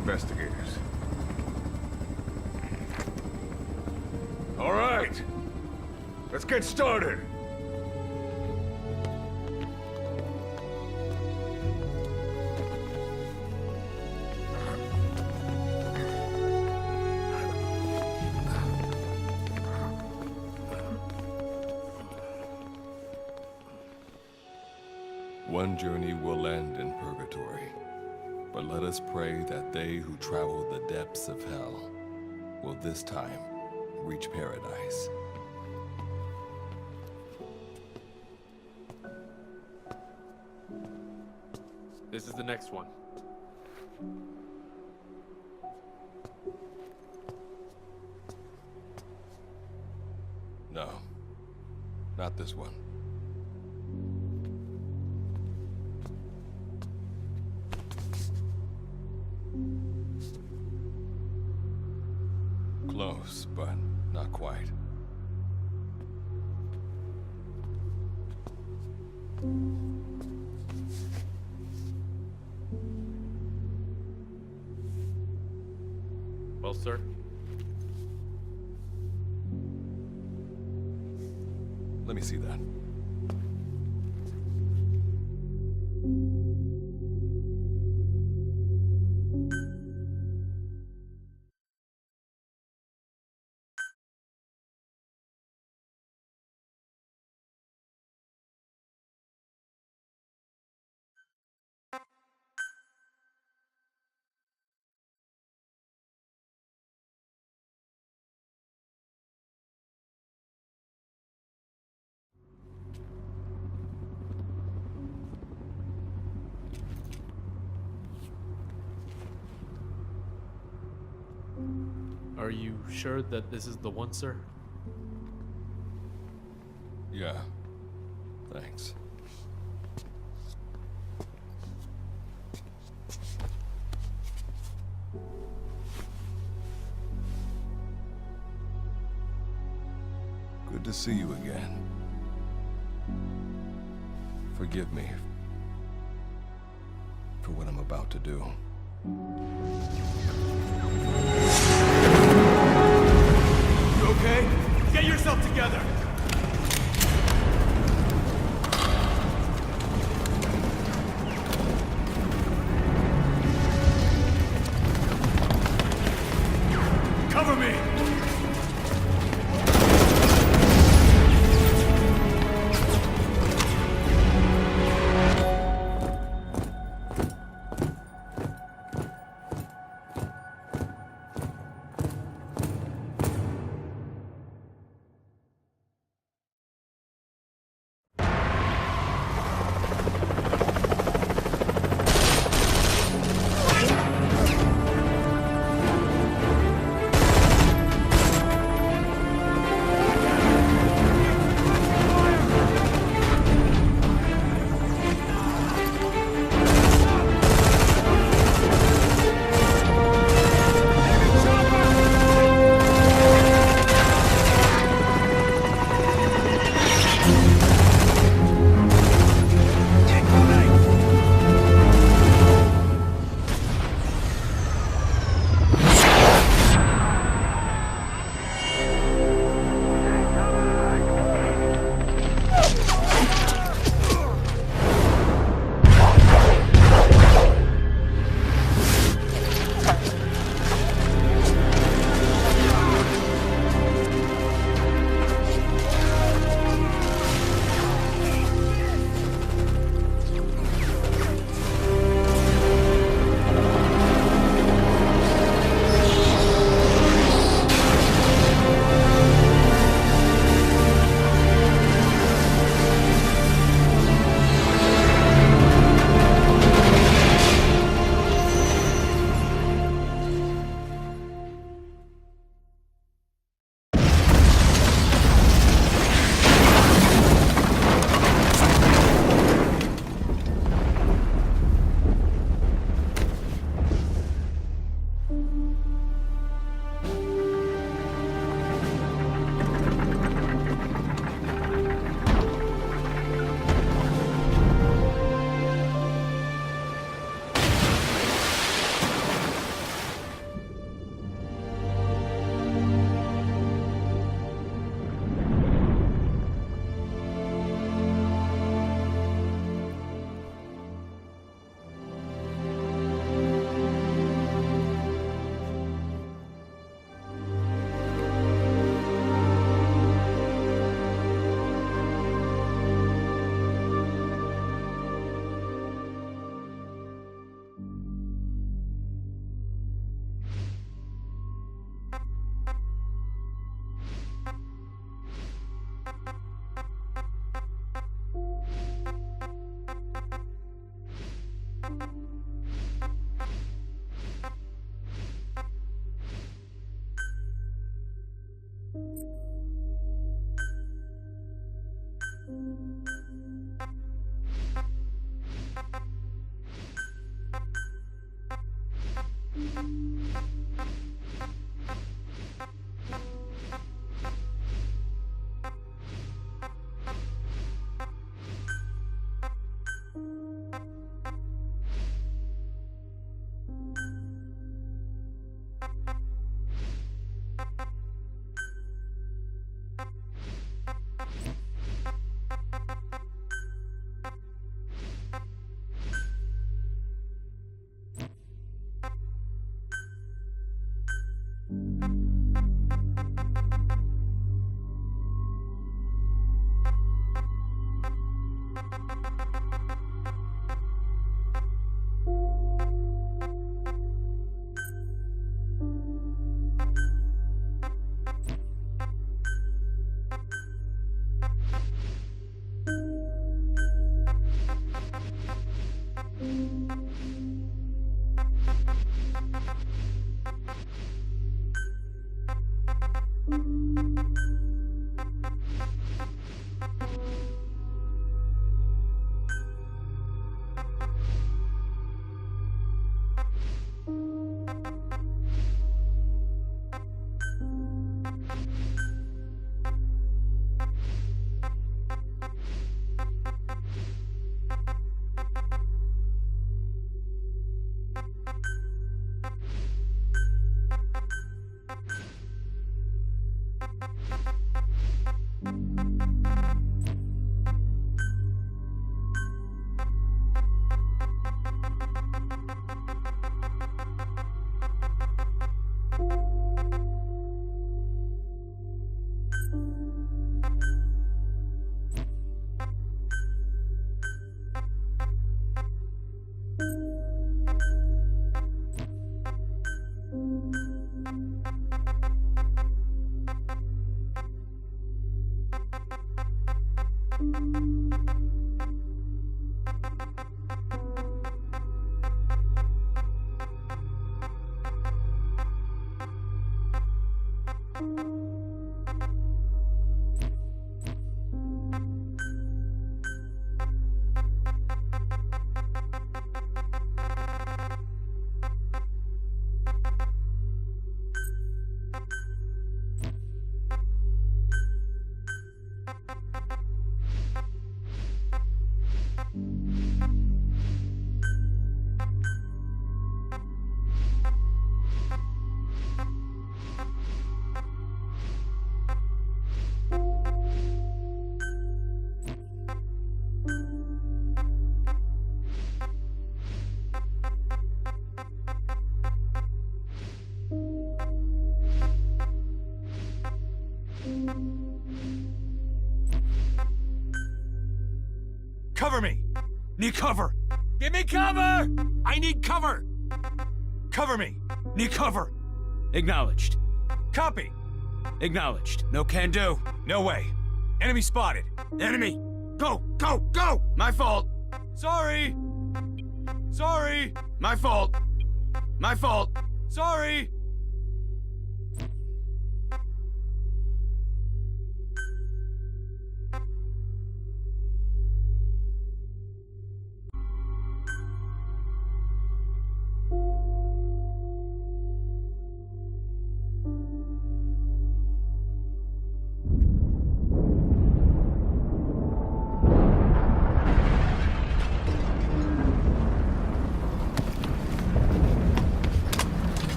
investigators. All right, let's get started. One journey will end in purgatory, but let us pray that they who travel the depths of hell will this time reach paradise. This is the next one. No, not this one. Close, but not quite. Well, sir. Let me see that. Are you sure that this is the one, sir? Yeah, thanks. Good to see you again. Forgive me for what I'm about to do. You okay? Get yourself together! Cover me! Cover me! Need cover! Give me cover! I need cover! Cover me! Need cover! Acknowledged. Copy! Acknowledged. No can do. No way. Enemy spotted. Enemy! Go! Go! Go! My fault! Sorry! Sorry! My fault! My fault! Sorry!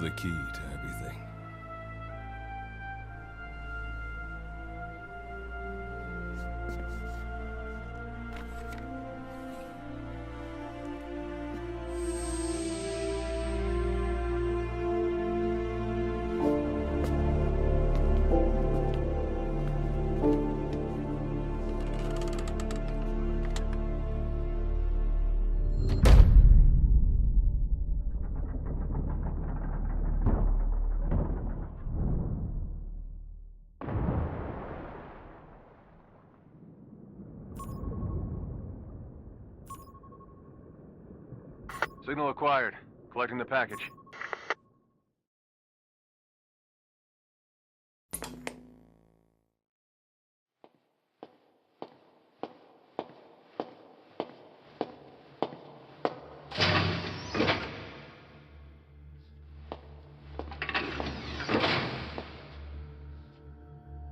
the key to everything. Signal acquired. Collecting the package.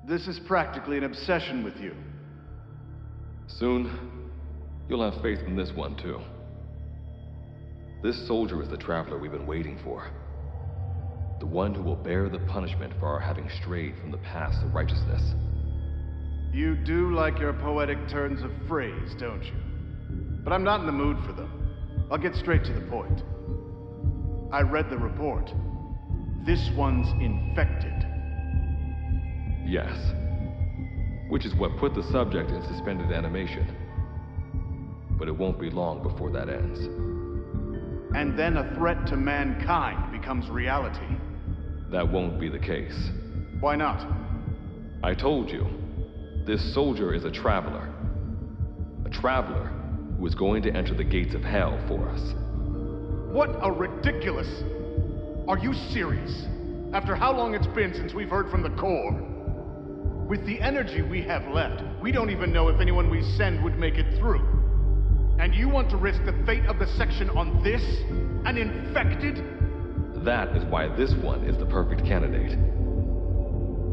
This is practically an obsession with you. Soon, you'll have faith in this one, too. This soldier is the traveler we've been waiting for. The one who will bear the punishment for our having strayed from the paths of righteousness. You do like your poetic turns of phrase, don't you? But I'm not in the mood for them. I'll get straight to the point. I read the report. This one's infected. Yes. Which is what put the subject in suspended animation. But it won't be long before that ends. And then a threat to mankind becomes reality. That won't be the case. Why not? I told you, this soldier is a traveler. A traveler who is going to enter the gates of hell for us. What a ridiculous... Are you serious? After how long it's been since we've heard from the Corps? With the energy we have left, we don't even know if anyone we send would make it through. And you want to risk the fate of the section on this? An infected? That is why this one is the perfect candidate.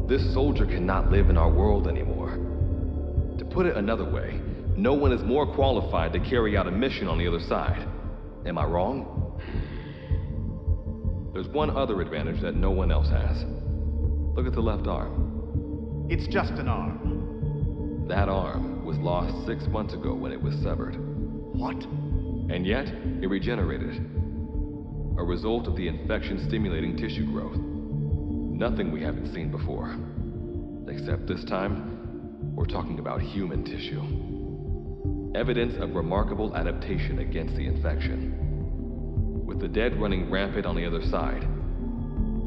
This soldier cannot live in our world anymore. To put it another way, no one is more qualified to carry out a mission on the other side. Am I wrong? There's one other advantage that no one else has. Look at the left arm. It's just an arm. That arm was lost 6 months ago when it was severed. What? And yet, it regenerated. A result of the infection-stimulating tissue growth. Nothing we haven't seen before. Except this time, we're talking about human tissue. Evidence of remarkable adaptation against the infection. With the dead running rampant on the other side,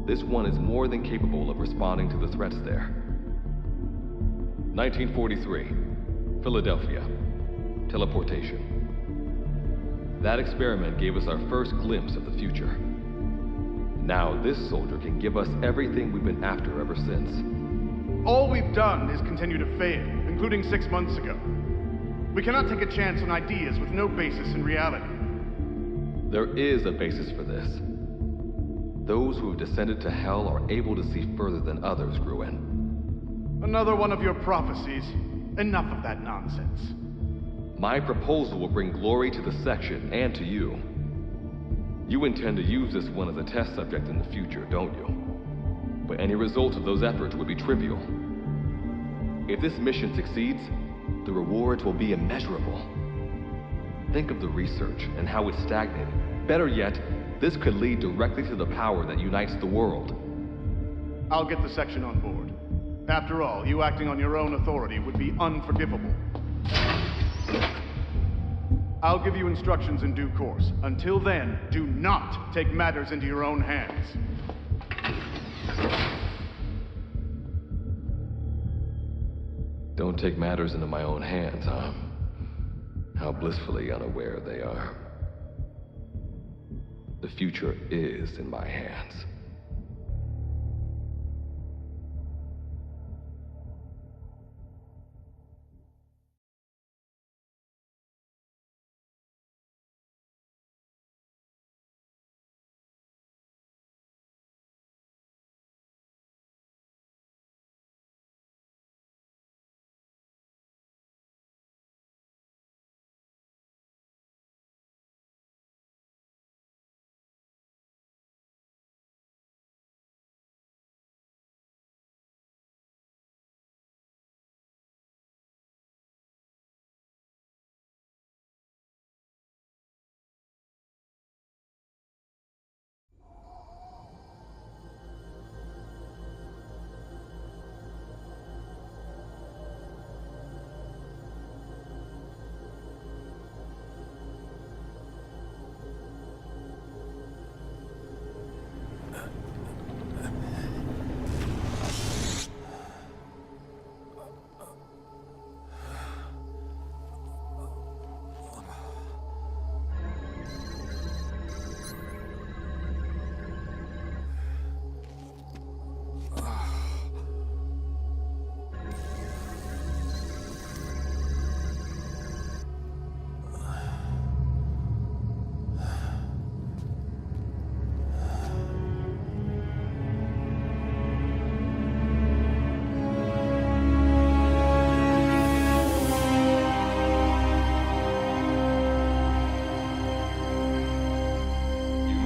this one is more than capable of responding to the threats there. 1943, Philadelphia. Teleportation. That experiment gave us our first glimpse of the future. Now this soldier can give us everything we've been after ever since. All we've done is continue to fail, including 6 months ago. We cannot take a chance on ideas with no basis in reality. There is a basis for this. Those who have descended to hell are able to see further than others, Gruen. Another one of your prophecies. Enough of that nonsense. My proposal will bring glory to the section and to you. You intend to use this one as a test subject in the future, don't you? But any result of those efforts would be trivial. If this mission succeeds, the rewards will be immeasurable. Think of the research and how it's stagnated. Better yet, this could lead directly to the power that unites the world. I'll get the section on board. After all, you acting on your own authority would be unforgivable. I'll give you instructions in due course. Until then, do not take matters into your own hands. Don't take matters into my own hands, huh? How blissfully unaware they are. The future is in my hands.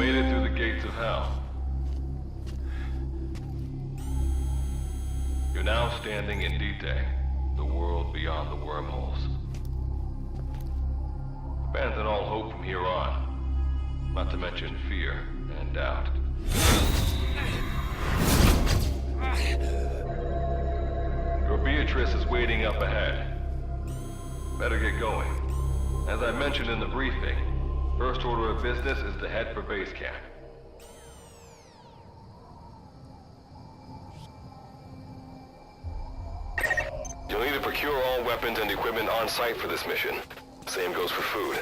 made it through the gates of hell. You're now standing in Dite, the world beyond the wormholes. Abandon all hope from here on, not to mention fear and doubt. Your Beatrice is waiting up ahead. Better get going. As I mentioned in the briefing, first order of business is to head for base camp. You'll need to procure all weapons and equipment on site for this mission. Same goes for food.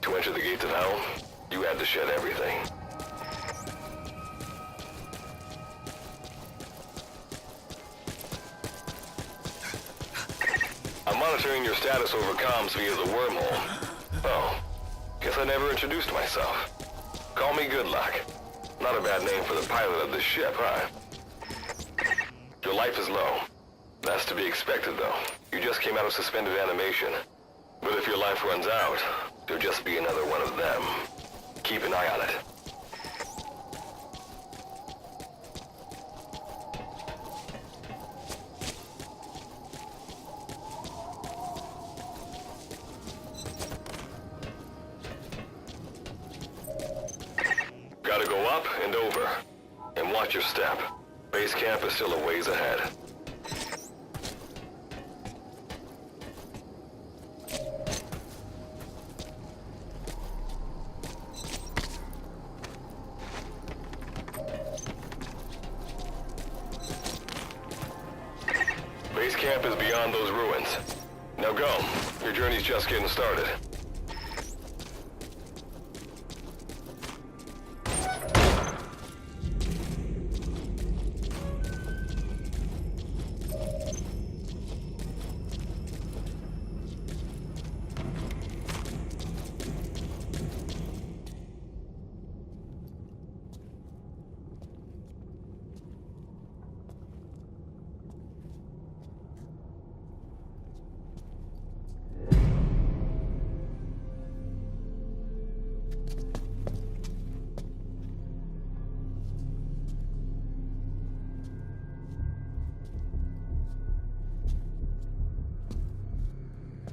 To enter the gates of hell, you had to shed everything. I'm monitoring your status over comms via the wormhole. Oh, guess I never introduced myself. Call me Good Luck. Not a bad name for the pilot of this ship, huh? Your life is low. That's to be expected, though. You just came out of suspended animation. But if your life runs out, there'll just be another one of them. Keep an eye on it. Gotta go up and over. And watch your step. Base camp is still a ways ahead. Base camp is beyond those ruins. Now go. Your journey's just getting started.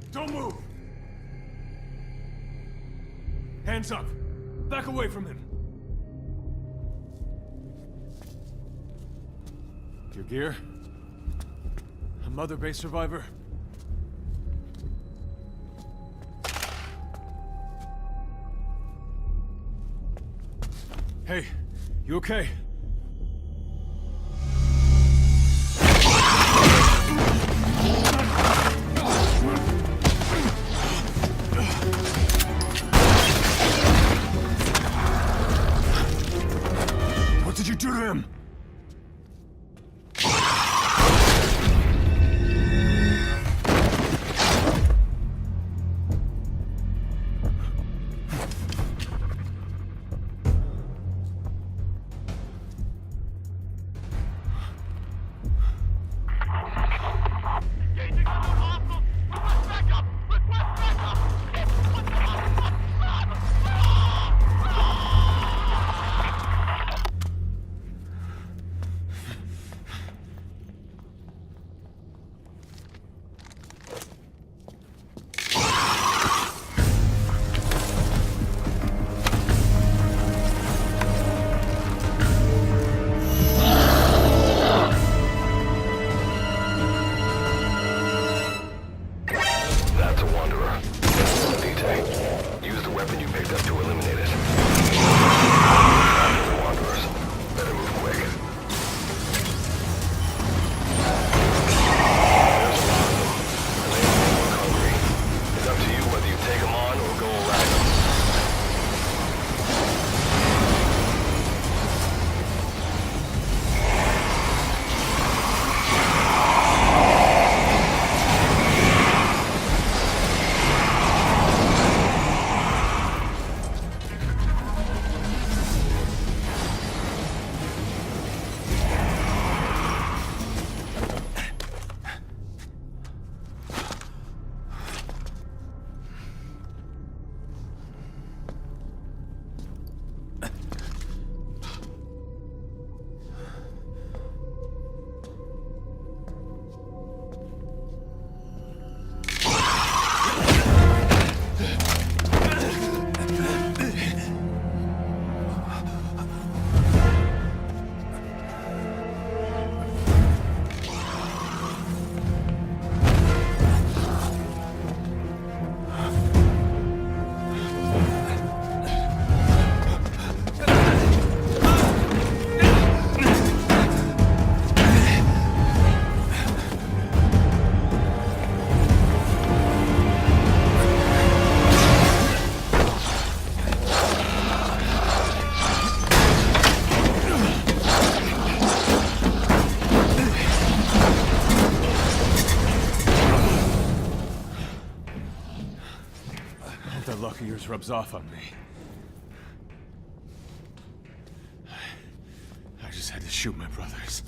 Don't move! Hands up! Back away from him! Your gear? A Mother Base survivor? Hey, you okay? What did you do to him? rubs off on me. I just had to shoot my brothers.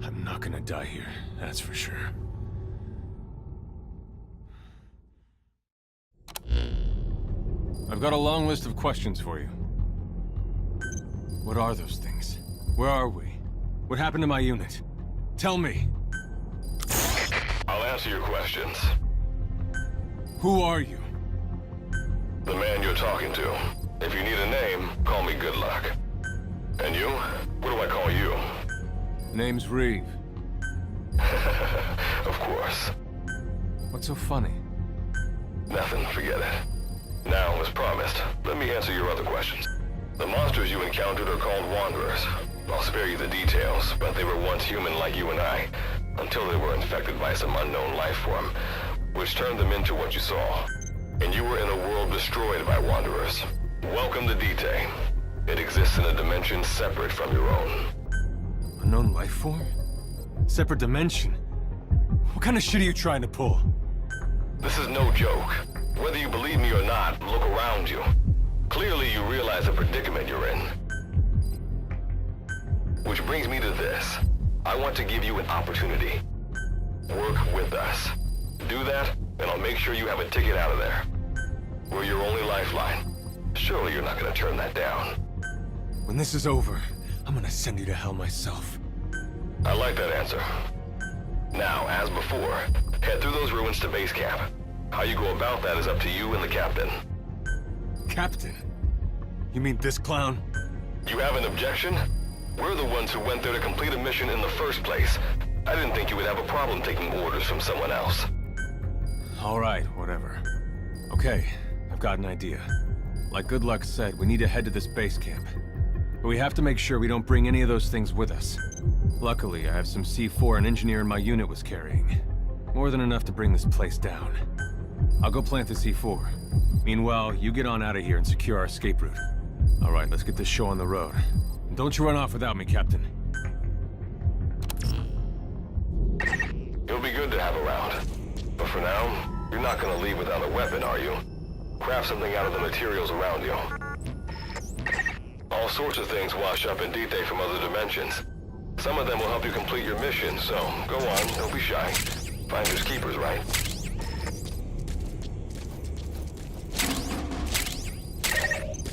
I'm not gonna die here, that's for sure. I've got a long list of questions for you. What are those things? Where are we? What happened to my unit? Tell me. I'll answer your questions. Who are you? The man you're talking to. If you need a name, call me Good Luck. And you? What do I call you? Name's Reeve. Of course. What's so funny? Nothing, forget it. Now, as promised, let me answer your other questions. The monsters you encountered are called Wanderers. I'll spare you the details, but they were once human like you and I, until they were infected by some unknown life form, which turned them into what you saw. And you were in a world destroyed by Wanderers. Welcome to D-Day. It exists in a dimension separate from your own. Unknown life form? Separate dimension? What kind of shit are you trying to pull? This is no joke. Whether you believe me or not, look around you. Clearly you realize the predicament you're in. Which brings me to this. I want to give you an opportunity. Work with us. Do that, and I'll make sure you have a ticket out of there. We're your only lifeline. Surely you're not gonna turn that down. When this is over, I'm gonna send you to hell myself. I like that answer. Now, as before, head through those ruins to base camp. How you go about that is up to you and the captain. Captain? You mean this clown? You have an objection? We're the ones who went there to complete a mission in the first place. I didn't think you would have a problem taking orders from someone else. All right, whatever. Okay, I've got an idea. Like Good Luck said, we need to head to this base camp. But we have to make sure we don't bring any of those things with us. Luckily, I have some C4 an engineer in my unit was carrying. More than enough to bring this place down. I'll go plant the C4. Meanwhile, you get on out of here and secure our escape route. All right, let's get this show on the road. And don't you run off without me, Captain. You'll be good to have around. But for now, you're not gonna leave without a weapon, are you? Craft something out of the materials around you. All sorts of things wash up in D-Day from other dimensions. Some of them will help you complete your mission, so go on, don't be shy. Finders keepers, right?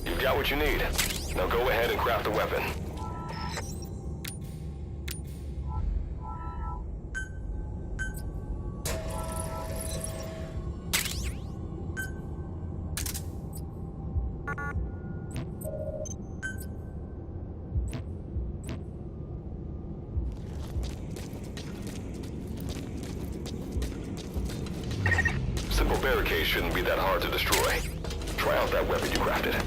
You've got what you need. Now go ahead and craft a weapon. Simple barricade shouldn't be that hard to destroy. Try out that weapon you crafted.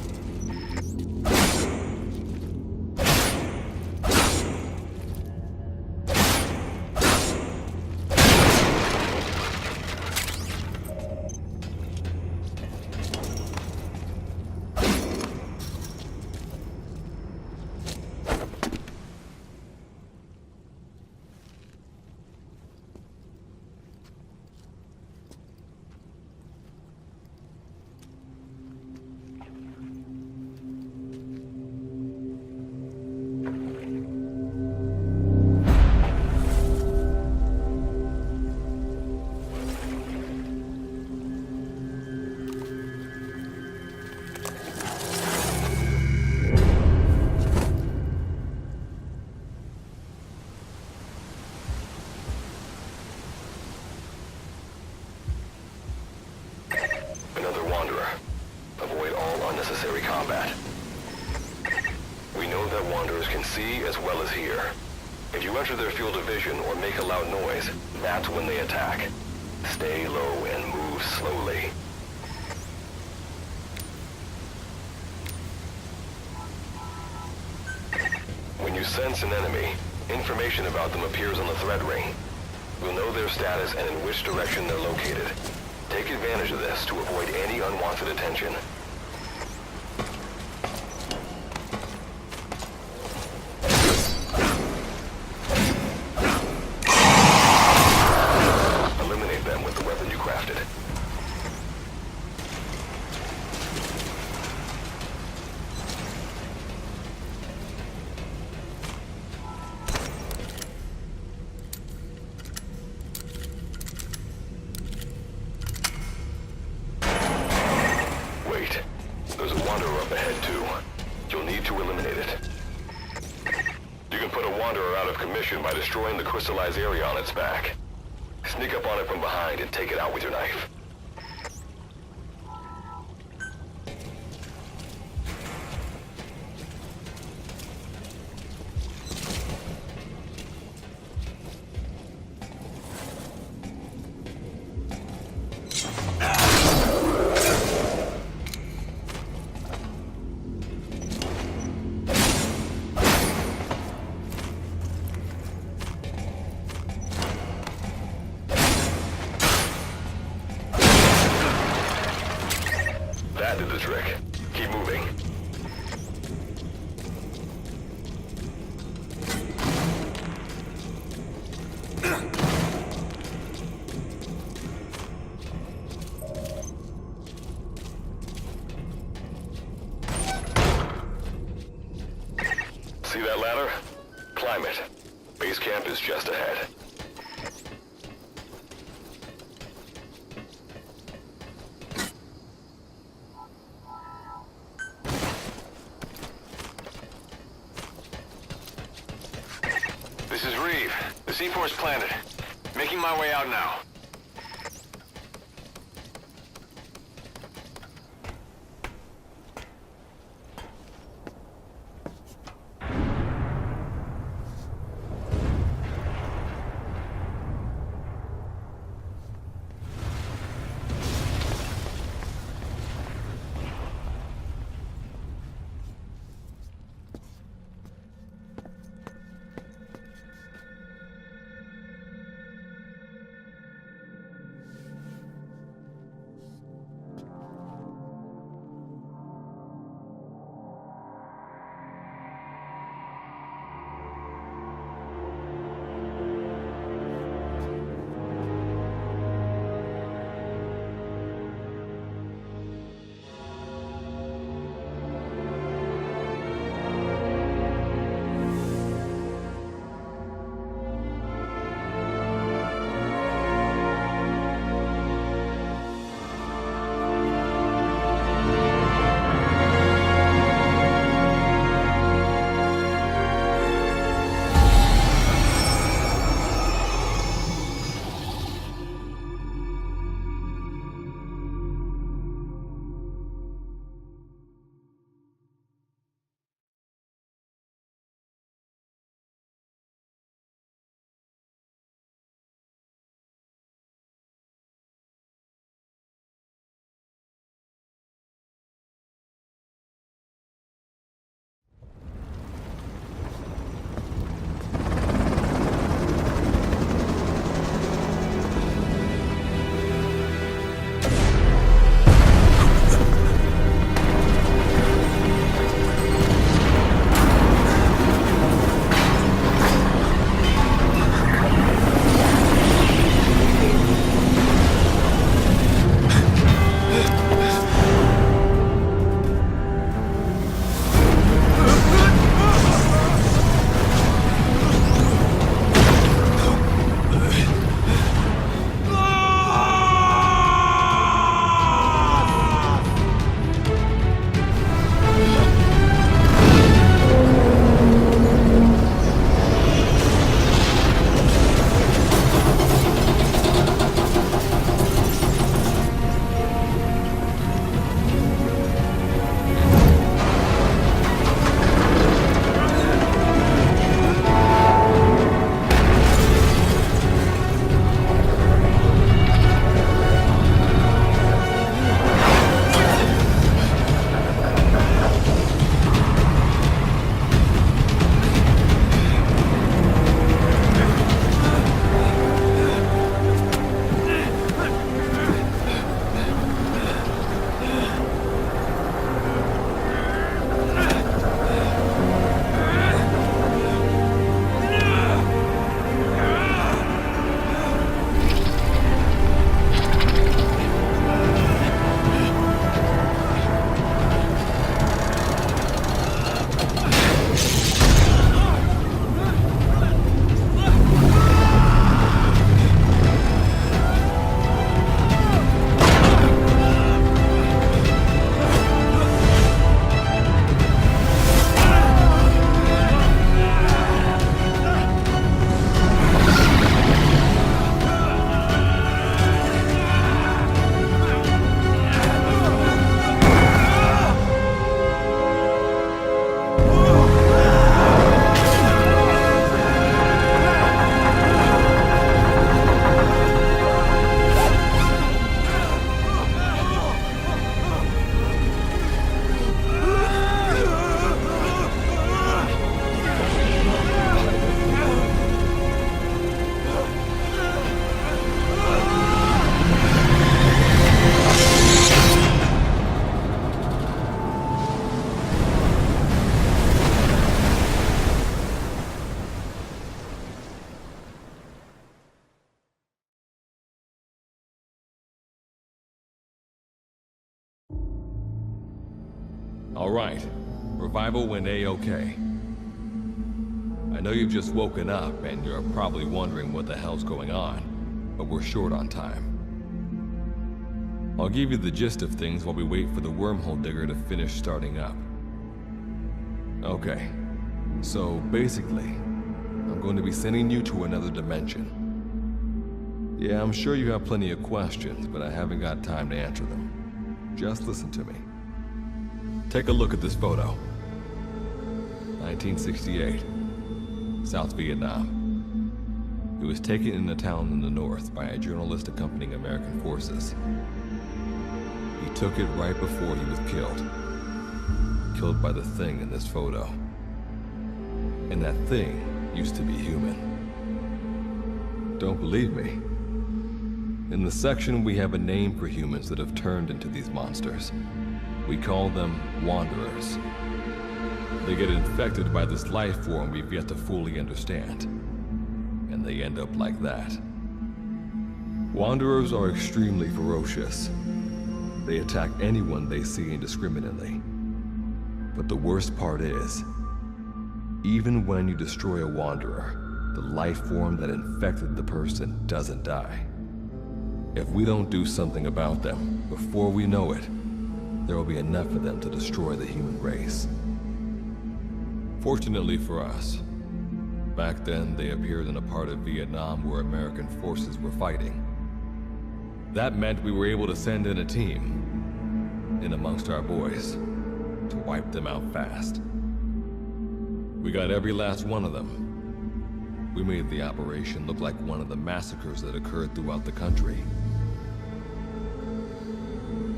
Unnecessary combat. We know that Wanderers can see as well as hear. If you enter their field of vision or make a loud noise, that's when they attack. Stay low and move slowly. When you sense an enemy, information about them appears on the threat ring. We'll know their status and in which direction they're located. Take advantage of this to avoid any unwanted attention. mission by destroying the crystallized area on its back. Sneak up on it from behind and take it out with your knife. That did the trick. Keep moving. See that ladder? Climb it. Base camp is just ahead. This is Reeve. The C4's planted. Making my way out now. All right. Revival went A-okay. I know you've just woken up and you're probably wondering what the hell's going on, but we're short on time. I'll give you the gist of things while we wait for the wormhole digger to finish starting up. Okay, so basically, I'm going to be sending you to another dimension. Yeah, I'm sure you have plenty of questions, but I haven't got time to answer them. Just listen to me. Take a look at this photo. 1968, South Vietnam. It was taken in a town in the north by a journalist accompanying American forces. He took it right before he was killed. Killed by the thing in this photo. And that thing used to be human. Don't believe me? In the section, we have a name for humans that have turned into these monsters. We call them Wanderers. They get infected by this life form we've yet to fully understand. And they end up like that. Wanderers are extremely ferocious. They attack anyone they see indiscriminately. But the worst part is, even when you destroy a Wanderer, the life form that infected the person doesn't die. If we don't do something about them, before we know it, there will be enough of them to destroy the human race. Fortunately for us, back then they appeared in a part of Vietnam where American forces were fighting. That meant we were able to send in a team, in amongst our boys, to wipe them out fast. We got every last one of them. We made the operation look like one of the massacres that occurred throughout the country.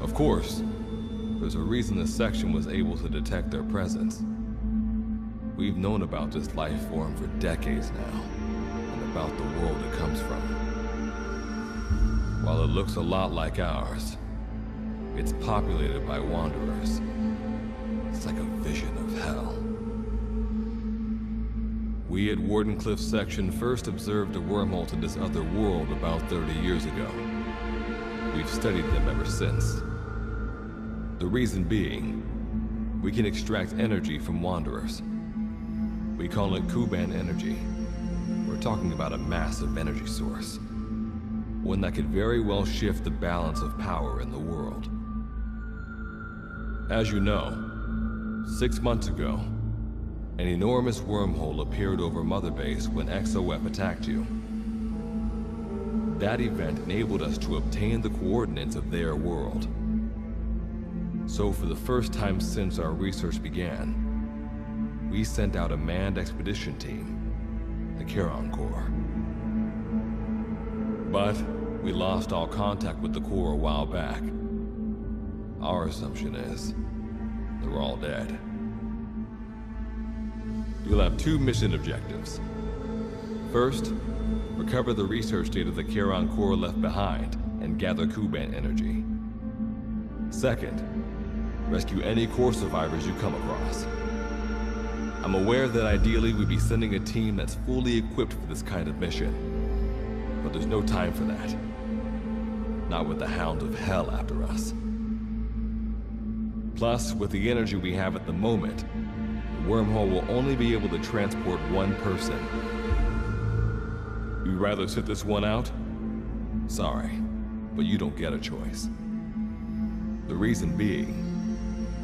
Of course, there's a reason this section was able to detect their presence. We've known about this life form for decades now, and about the world it comes from. While it looks a lot like ours, it's populated by Wanderers. It's like a vision of hell. We at Wardenclyffe section first observed a wormhole to this other world about 30 years ago. We've studied them ever since. The reason being, we can extract energy from Wanderers. We call it Kuban energy. We're talking about a massive energy source. One that could very well shift the balance of power in the world. As you know, 6 months ago, an enormous wormhole appeared over Mother Base when XOF attacked you. That event enabled us to obtain the coordinates of their world. So for the first time since our research began, we sent out a manned expedition team, the Charon Corps. But we lost all contact with the Corps a while back. Our assumption is they're all dead. You'll have 2 mission objectives. First, recover the research data the Charon Corps left behind and gather Kuban energy. Second, rescue any Corps survivors you come across. I'm aware that ideally we'd be sending a team that's fully equipped for this kind of mission. But there's no time for that. Not with the Hound of Hell after us. Plus, with the energy we have at the moment, the wormhole will only be able to transport one person. You'd rather sit this one out? Sorry, but you don't get a choice. The reason being,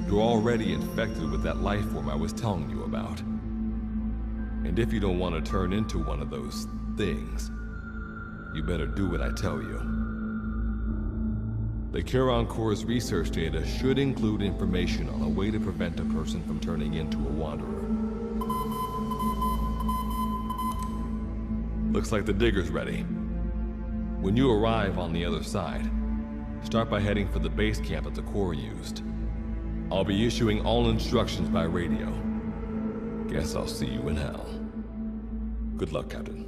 you're already infected with that life form I was telling you about. And if you don't want to turn into one of those things, you better do what I tell you. The Charon Corps' research data should include information on a way to prevent a person from turning into a Wanderer. Looks like the digger's ready. When you arrive on the other side, start by heading for the base camp that the Corps used. I'll be issuing all instructions by radio. Guess I'll see you in hell. Good luck, Captain.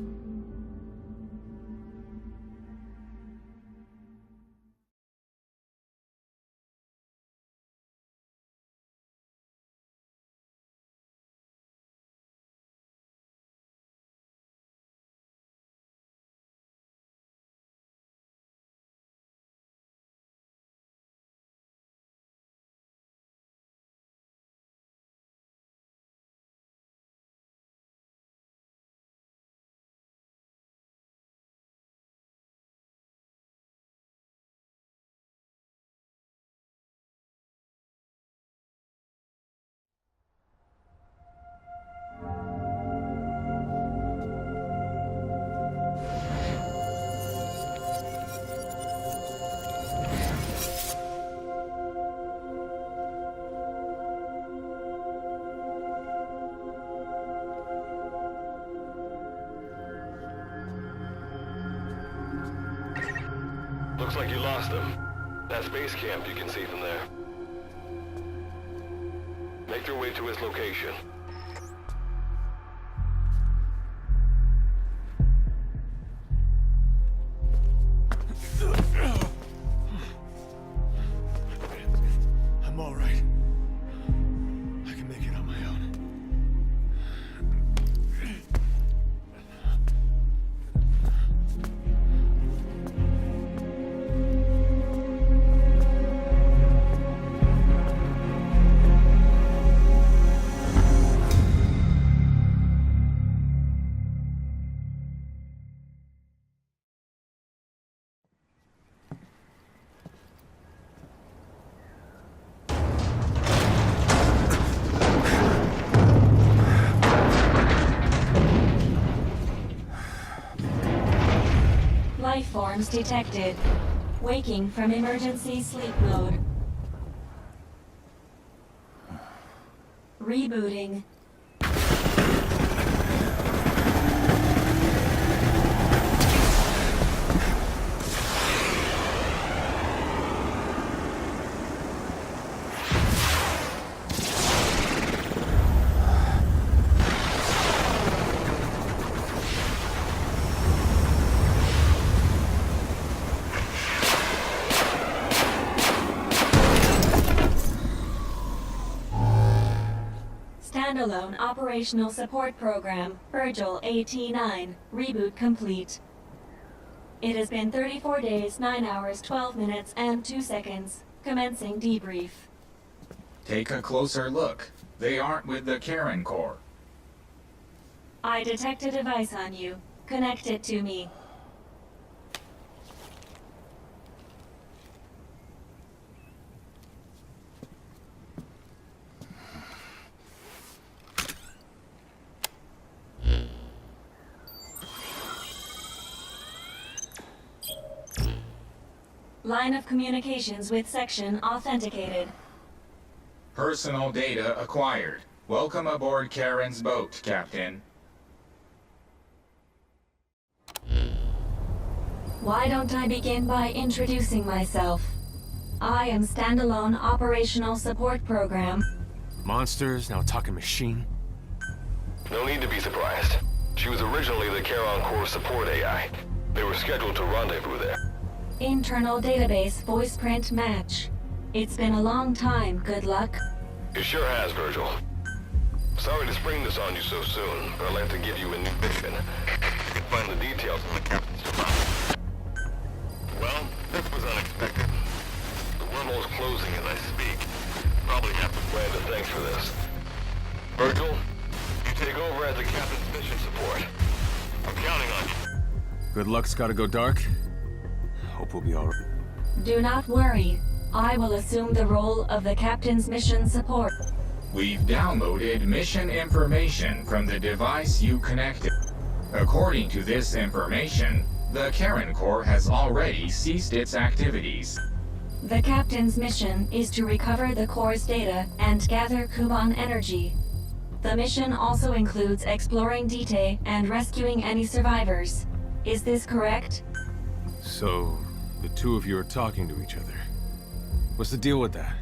Looks like you lost them. That's base camp you can see from there. Make your way to his location. I'm all right. I can make it on my own. Life forms detected. Waking from emergency sleep mode. Rebooting. Standalone Operational Support Program, Virgil AT-9, reboot complete. It has been 34 days, 9 hours, 12 minutes, and 2 seconds. Commencing debrief. Take a closer look. They aren't with the Karen Corps. I detect a device on you. Connect it to me. Line of communications with section authenticated. Personal data acquired. Welcome aboard Karen's boat, Captain. Why don't I begin by introducing myself? I am Standalone Operational Support Program. Monsters, now talking machine. No need to be surprised. She was originally the Charon Corps support AI. They were scheduled to rendezvous there. Internal database voice print match. It's been a long time, good luck. It sure has, Virgil. Sorry to spring this on you so soon, but I'd like to give you a new mission. You can find the details in the captain's file. Well, this was unexpected. The wormhole's closing as I speak. Probably have to plan to thanks for this. Virgil, you take over as the captain's mission support. I'm counting on you. Good luck's gotta go dark. Hope we'll be alright. Do not worry. I will assume the role of the captain's mission support. We've downloaded mission information from the device you connected. According to this information, the Karen Corps has already ceased its activities. The captain's mission is to recover the Corps' data and gather Kuban energy. The mission also includes exploring Dite and rescuing any survivors. Is this correct? So, the two of you are talking to each other. What's the deal with that?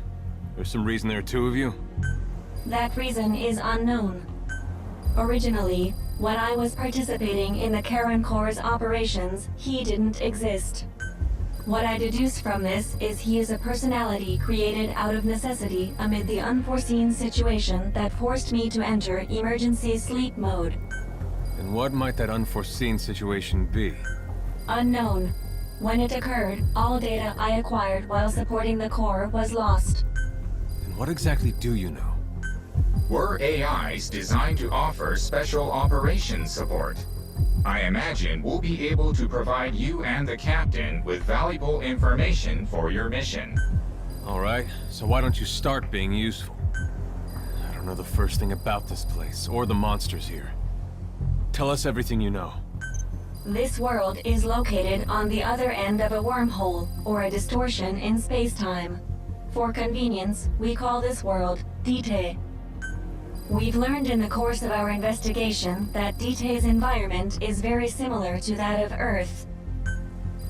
There's some reason there are two of you? That reason is unknown. Originally, when I was participating in the Karen Corps' operations, he didn't exist. What I deduce from this is he is a personality created out of necessity amid the unforeseen situation that forced me to enter emergency sleep mode. And what might that unforeseen situation be? Unknown. When it occurred, all data I acquired while supporting the Corps was lost. And what exactly do you know? We're AIs designed to offer special operations support. I imagine we'll be able to provide you and the captain with valuable information for your mission. Alright, so why don't you start being useful? I don't know the first thing about this place, or the monsters here. Tell us everything you know. This world is located on the other end of a wormhole, or a distortion in space-time. For convenience, we call this world Dite. We've learned in the course of our investigation that Dite's environment is very similar to that of Earth.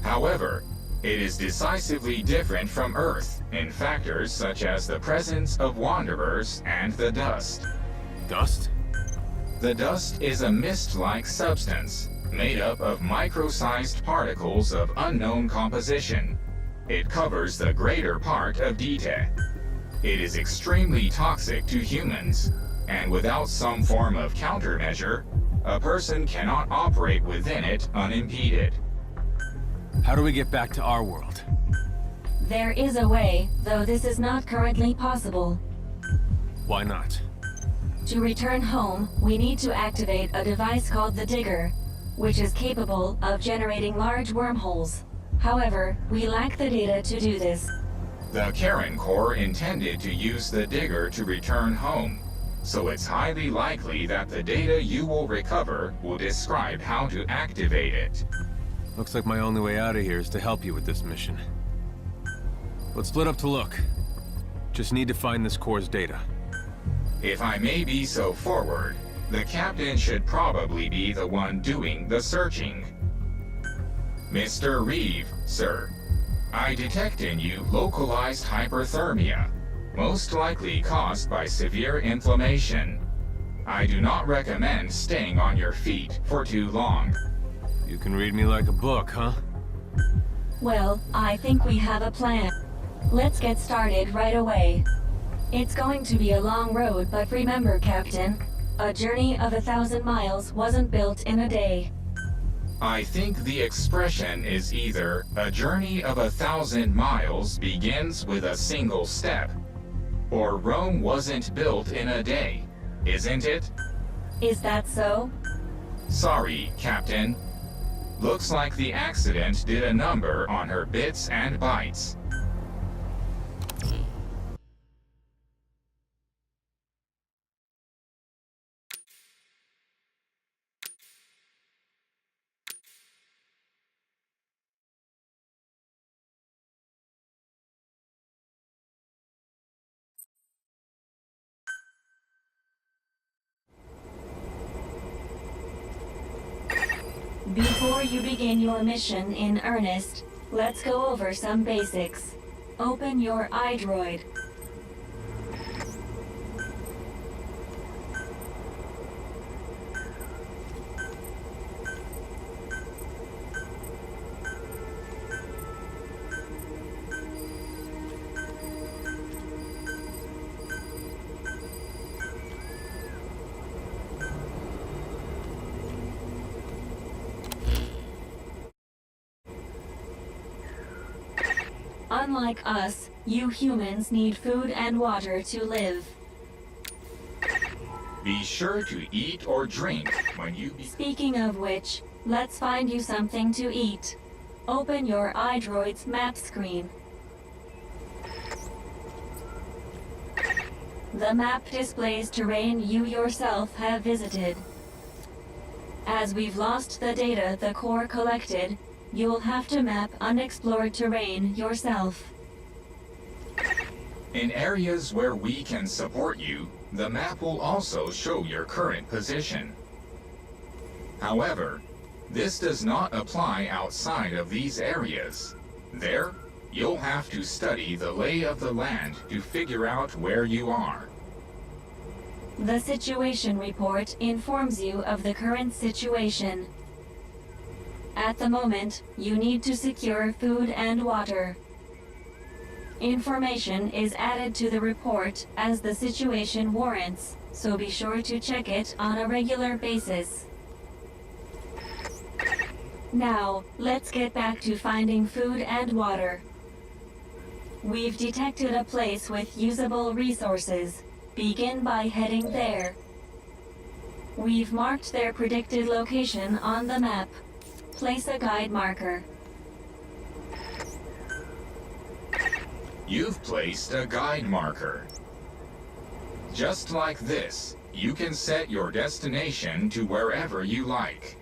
However, It is decisively different from Earth in factors such as the presence of wanderers and the dust. Dust? The dust is a mist-like substance made up of micro-sized particles of unknown composition. It covers the greater part of DTA. It is extremely toxic to humans, and without some form of countermeasure, a person cannot operate within it unimpeded. How do we get back to our world? There is a way, though this is not currently possible. Why not? To return home, we need to activate a device called the Digger, which is capable of generating large wormholes. However, we lack the data to do this. The Karen Corps intended to use the Digger to return home, so it's highly likely that the data you will recover will describe how to activate it. Looks like my only way out of here is to help you with this mission. Let's split up to look. Just need to find this Corps' data. If I may be so forward, the captain should probably be the one doing the searching. Mr. Reeve, sir, I detect in you localized hyperthermia, most likely caused by severe inflammation. I do not recommend staying on your feet for too long. You can read me like a book, huh? Well, I think we have a plan. Let's get started right away. It's going to be a long road, but remember, Captain, a journey of 1,000 miles wasn't built in a day. I think the expression is either a journey of 1,000 miles begins with a single step, or Rome wasn't built in a day, isn't it? Is that so? Sorry, Captain. Looks like the accident did a number on her bits and bytes. Before you begin your mission in earnest, let's go over some basics. Open your iDroid. Unlike us, you humans need food and water to live. Be sure to eat or drink when you Speaking of which, let's find you something to eat. Open your iDroid's map screen. The map displays terrain you yourself have visited. As we've lost the data the Corps collected, you'll have to map unexplored terrain yourself. In areas where we can support you, the map will also show your current position. However, this does not apply outside of these areas. There, you'll have to study the lay of the land to figure out where you are. The situation report informs you of the current situation. At the moment, you need to secure food and water. Information is added to the report as the situation warrants, so be sure to check it on a regular basis. Now, let's get back to finding food and water. We've detected a place with usable resources. Begin by heading there. We've marked their predicted location on the map. Place a guide marker. You've placed a guide marker. Just like this, you can set your destination to wherever you like.